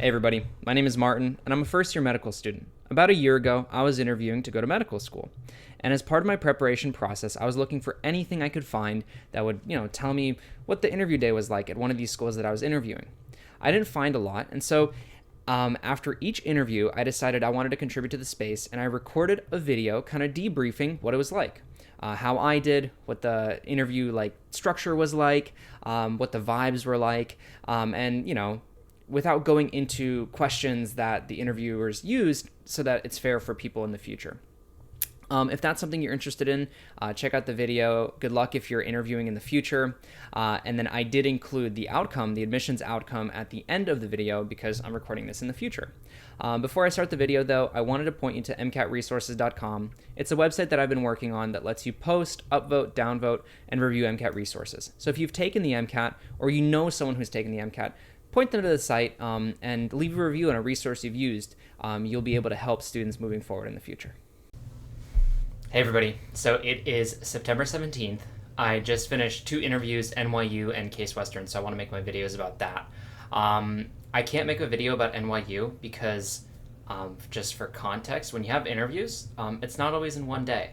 Hey everybody, my name is Martin, and I'm a first year medical student. About a year ago, I was interviewing to go to medical school. And as part of my preparation process, I was looking for anything I could find that would, tell me what the interview day was like at one of these schools that I was interviewing. I didn't find a lot, and so after each interview, I decided I wanted to contribute to the space, and I recorded a video kind of debriefing what it was like. How I did, what the interview structure was like, what the vibes were like, and without going into questions that the interviewers used so that it's fair for people in the future. If that's something you're interested in, check out the video. Good luck if you're interviewing in the future. And then I did include the outcome, the admissions outcome, at the end of the video because I'm recording this in the future. Before I start the video, though, I wanted to point you to MCATresources.com. It's a website that I've been working on that lets you post, upvote, downvote, and review MCAT resources. So if you've taken the MCAT or you know someone who's taken the MCAT, point them to the site and leave a review on a resource you've used. You'll be able to help students moving forward in the future. Hey everybody, so it is September 17th. I just finished 2 interviews, NYU and Case Western, so I want to make my videos about that. I can't make a video about NYU because, just for context, when you have interviews, it's not always in one day.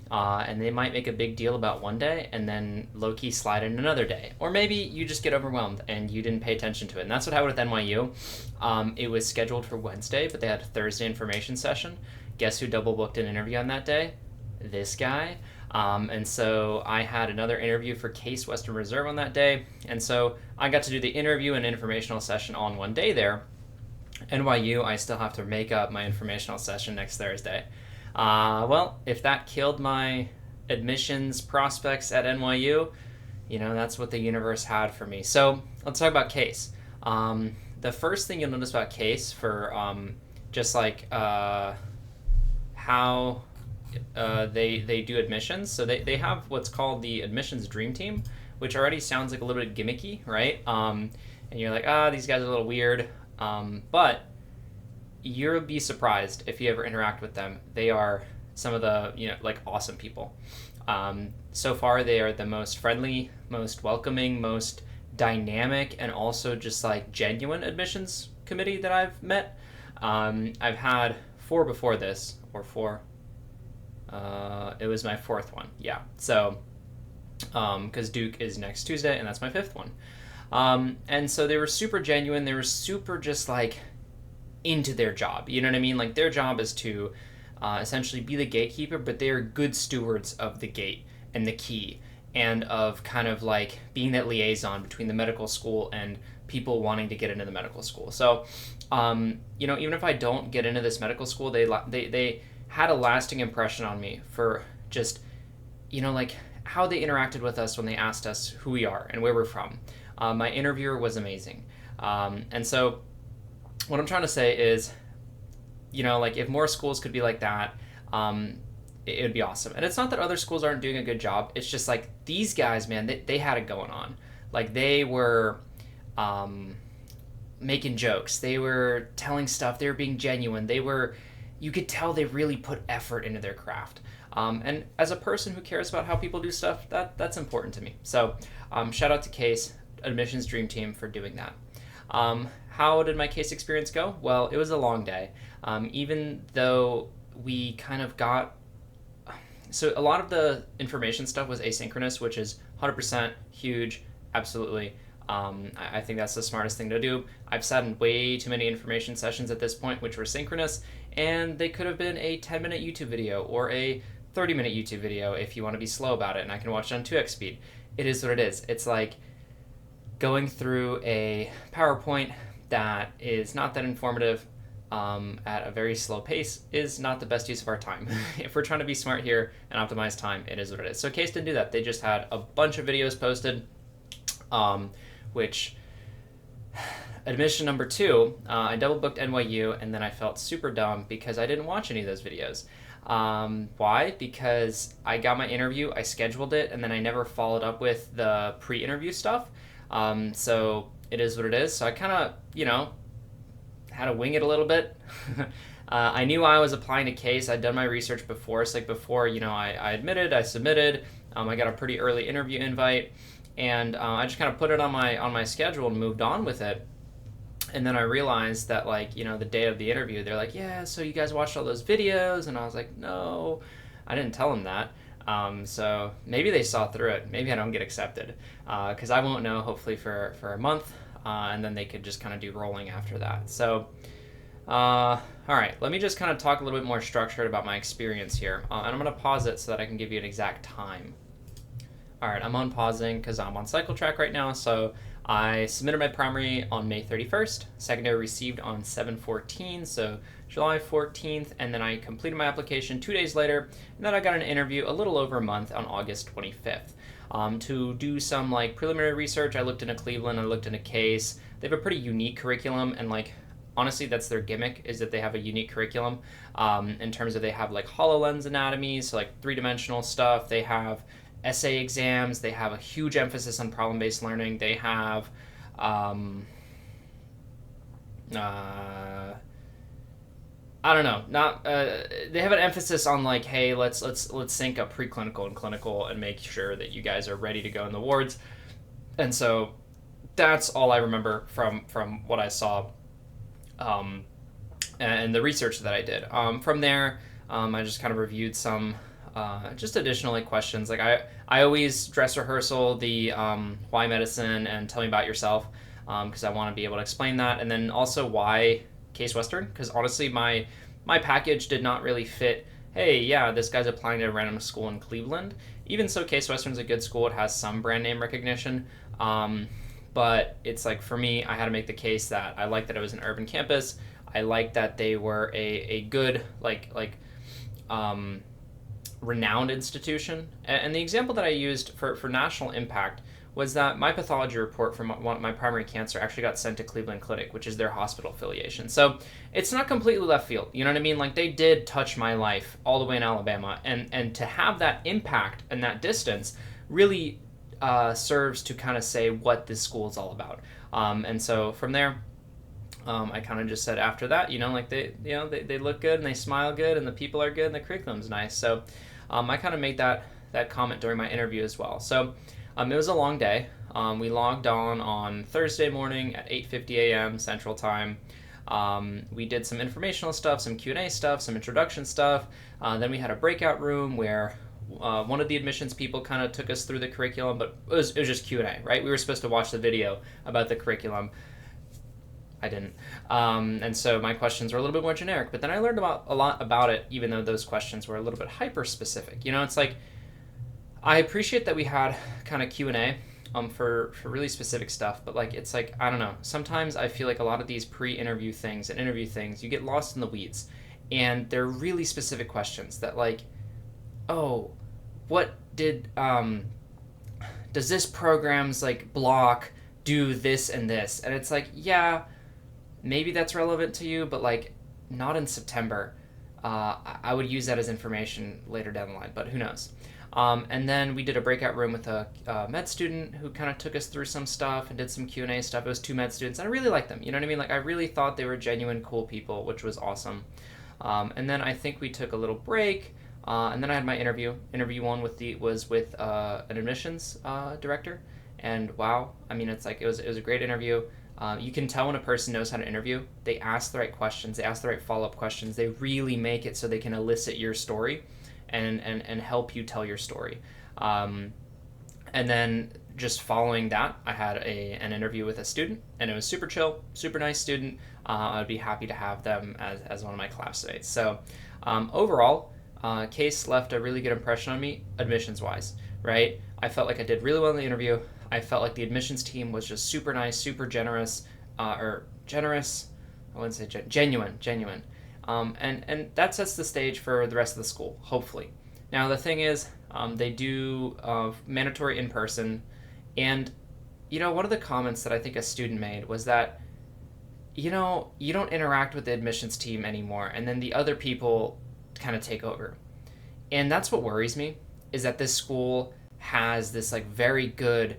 And they might make a big deal about one day and then low-key slide in another day. Or maybe you just get overwhelmed and you didn't pay attention to it. And that's what happened with NYU. It was scheduled for Wednesday, but they had a Thursday information session. Guess who double booked an interview on that day? This guy. And so I had another interview for Case Western Reserve on that day. And so I got to do the interview and informational session all in one day there. NYU, I still have to make up my informational session next Thursday. Well, if that killed my admissions prospects at NYU, that's what the universe had for me. So let's talk about Case. The first thing you'll notice about Case for how they do admissions. So they have what's called the admissions dream team, which already sounds like a little bit gimmicky, right? And you're like, these guys are a little weird. But you'll be surprised if you ever interact with them. They are some of the, awesome people. So far, they are the most friendly, most welcoming, most dynamic, and also just genuine admissions committee that I've met. I've had 4 before this, or 4. It was my 4th one. Yeah. So, because Duke is next Tuesday, and that's my 5th one. And so they were super genuine. They were super just into their job. You know what I mean? Their job is to essentially be the gatekeeper, but they are good stewards of the gate and the key, and of kind of being that liaison between the medical school and people wanting to get into the medical school. So, even if I don't get into this medical school, they had a lasting impression on me for just, how they interacted with us when they asked us who we are and where we're from. My interviewer was amazing. And so what I'm trying to say is, if more schools could be like that, it would be awesome. And it's not that other schools aren't doing a good job. It's just these guys, man, they had it going on. They were making jokes. They were telling stuff. They were being genuine. You could tell they really put effort into their craft. And as a person who cares about how people do stuff, that's important to me. So shout out to Case, Admissions Dream Team, for doing that. How did my Case experience go? Well, it was a long day. Even though we kind of got... So a lot of the information stuff was asynchronous, which is 100% huge, absolutely. I think that's the smartest thing to do. I've sat in way too many information sessions at this point, which were synchronous, and they could have been a 10-minute YouTube video or a 30-minute YouTube video if you want to be slow about it, and I can watch it on 2x speed. It is what it is. It's going through a PowerPoint that is not that informative at a very slow pace is not the best use of our time. If we're trying to be smart here and optimize time, it is what it is. So Case didn't do that. They just had a bunch of videos posted, which... Admission number 2, I double booked NYU, and then I felt super dumb because I didn't watch any of those videos. Why? Because I got my interview, I scheduled it, and then I never followed up with the pre-interview stuff. So it is what it is. So I kind of, had to wing it a little bit. I knew I was applying to Case. I'd done my research before. So before, I admitted, I submitted. I got a pretty early interview invite, and I just kind of put it on my schedule and moved on with it. And then I realized that, like, the day of the interview, they're like, yeah, so you guys watched all those videos? And I was like, no, I didn't tell them that. So maybe they saw through it. Maybe I don't get accepted, because I won't know hopefully for a month, and then they could just kind of do rolling after that. So, all right, let me just kind of talk a little bit more structured about my experience here, and I'm going to pause it so that I can give you an exact time. All right, I'm unpausing because I'm on cycle track right now. So I submitted my primary on May 31st, secondary received on 7/14, so July 14th, and then I completed my application 2 days later, and then I got an interview a little over a month on August 25th. To do some like preliminary research, I looked into Cleveland, I looked into Case. They have a pretty unique curriculum, and like honestly, that's their gimmick, is that they have a unique curriculum, in terms of they have like HoloLens anatomy, so like three-dimensional stuff. They have essay exams. They have a huge emphasis on problem-based learning. They have I don't know, not they have an emphasis on like, hey, let's sync up preclinical and clinical and make sure that you guys are ready to go in the wards. And so that's all I remember from what I saw, and the research that I did. From there, I just kind of reviewed some just additional like questions. Like I always dress rehearsal the why medicine and tell me about yourself, because I want to be able to explain that, and then also why Case Western, because honestly my package did not really fit. Hey, yeah, this guy's applying to a random school in Cleveland. Even so, Case Western's a good school. It has some brand name recognition. But it's like, for me, I had to make the case that I liked that it was an urban campus. I liked that they were a good, renowned institution. And the example that I used for national impact was that my pathology report from my primary cancer actually got sent to Cleveland Clinic, which is their hospital affiliation. So it's not completely left field. You know what I mean? Like, they did touch my life all the way in Alabama. And to have that impact and that distance really serves to kind of say what this school is all about. And so from there, I kind of just said after that, they look good and they smile good and the people are good and the curriculum's nice. So I kind of made that comment during my interview as well. So it was a long day. We logged on Thursday morning at 8:50 a.m. Central Time. We did some informational stuff, some Q&A stuff, some introduction stuff. Then we had a breakout room where one of the admissions people kind of took us through the curriculum, but it was just Q&A, right? We were supposed to watch the video about the curriculum. I didn't. And so my questions were a little bit more generic, but then I learned a lot about it, even though those questions were a little bit hyper-specific. It's like, I appreciate that we had kind of Q&A for really specific stuff, but like, it's like, I don't know, sometimes I feel like a lot of these pre-interview things and interview things, you get lost in the weeds, and they're really specific questions that like, oh, what did, does this program's like block do this and this? And it's like, yeah, maybe that's relevant to you, but like, not in September. I would use that as information later down the line, but who knows? And then we did a breakout room with a med student who kind of took us through some stuff and did some Q&A stuff. It was 2 med students, and I really liked them. You know what I mean? Like, I really thought they were genuine, cool people, which was awesome. And then I think we took a little break, and then I had my interview. Interview one was with an admissions director, and wow, I mean, it's like it was a great interview. You can tell when a person knows how to interview. They ask the right questions. They ask the right follow-up questions. They really make it so they can elicit your story and help you tell your story. And then just following that, I had an interview with a student, and it was super chill, super nice student. I'd be happy to have them as one of my classmates. So overall, Case left a really good impression on me, admissions-wise, right? I felt like I did really well in the interview. I felt like the admissions team was just super nice, super generous, I wouldn't say genuine. And that sets the stage for the rest of the school, hopefully. Now, the thing is, they do mandatory in-person, and, one of the comments that I think a student made was that, you don't interact with the admissions team anymore, and then the other people kind of take over. And that's what worries me, is that this school has this, like, very good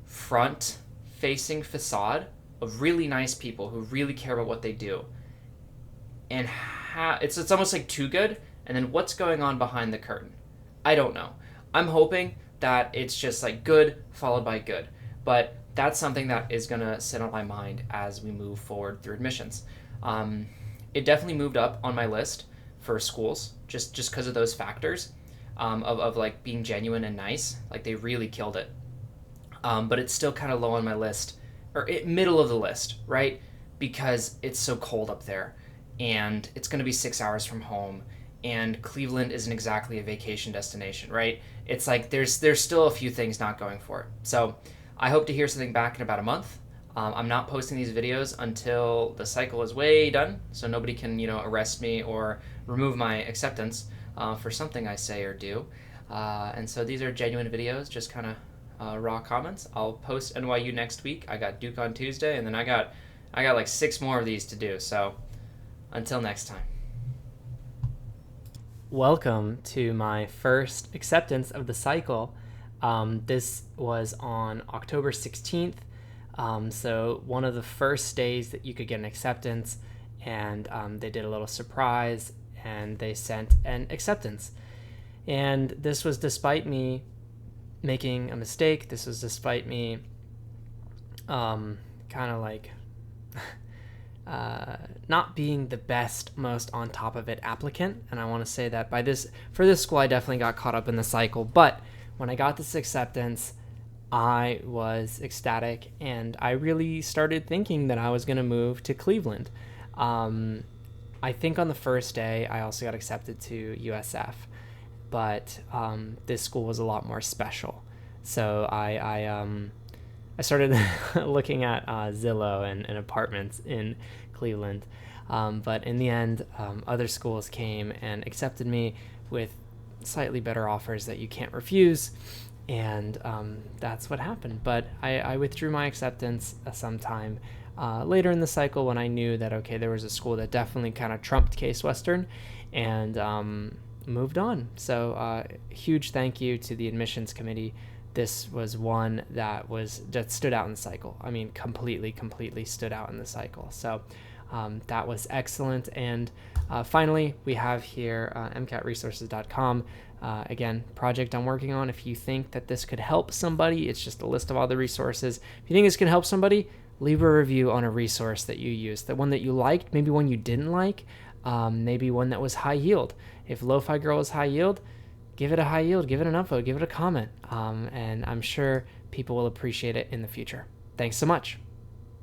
front-facing facade of really nice people who really care about what they do. And it's almost like too good, and then what's going on behind the curtain? I don't know. I'm hoping that it's just like good followed by good. But that's something that is going to sit on my mind as we move forward through admissions. It definitely moved up on my list for schools just because of those factors, of like being genuine and nice. Like they really killed it. But it's still kind of low on my list, or middle of the list, right? Because it's so cold up there, and it's going to be 6 hours from home, and Cleveland isn't exactly a vacation destination, right? It's like there's still a few things not going for it. So I hope to hear something back in about a month. I'm not posting these videos until the cycle is way done, so nobody can, arrest me or remove my acceptance for something I say or do. And so these are genuine videos, just kind of raw comments. I'll post NYU next week. I got Duke on Tuesday, and then I got like 6 more of these to do. So until next time. Welcome to my first acceptance of the cycle. This was on October 16th. So one of the first days that you could get an acceptance, and they did a little surprise and they sent an acceptance. And this was despite me making a mistake. This was despite me kind of like not being the best, most on top of it applicant. And I want to say that for this school, I definitely got caught up in the cycle. But when I got this acceptance, I was ecstatic, and I really started thinking that I was going to move to Cleveland. I think on the first day, I also got accepted to USF, but this school was a lot more special. So I started looking at Zillow and apartments in Cleveland, but in the end, other schools came and accepted me with slightly better offers that you can't refuse. And that's what happened. But I withdrew my acceptance sometime later in the cycle when I knew that, okay, there was a school that definitely kind of trumped Case Western, and moved on. So huge thank you to the admissions committee. This was one that stood out in the cycle. I mean, completely stood out in the cycle. So that was excellent. And finally, we have here mcatresources.com. Again, project I'm working on. If you think that this could help somebody, it's just a list of all the resources. If you think this can help somebody, leave a review on a resource that you used, the one that you liked, maybe one you didn't like, maybe one that was high yield. If Lo-Fi Girl is high yield, give it a high yield, give it an upvote, give it a comment, and I'm sure people will appreciate it in the future. Thanks so much.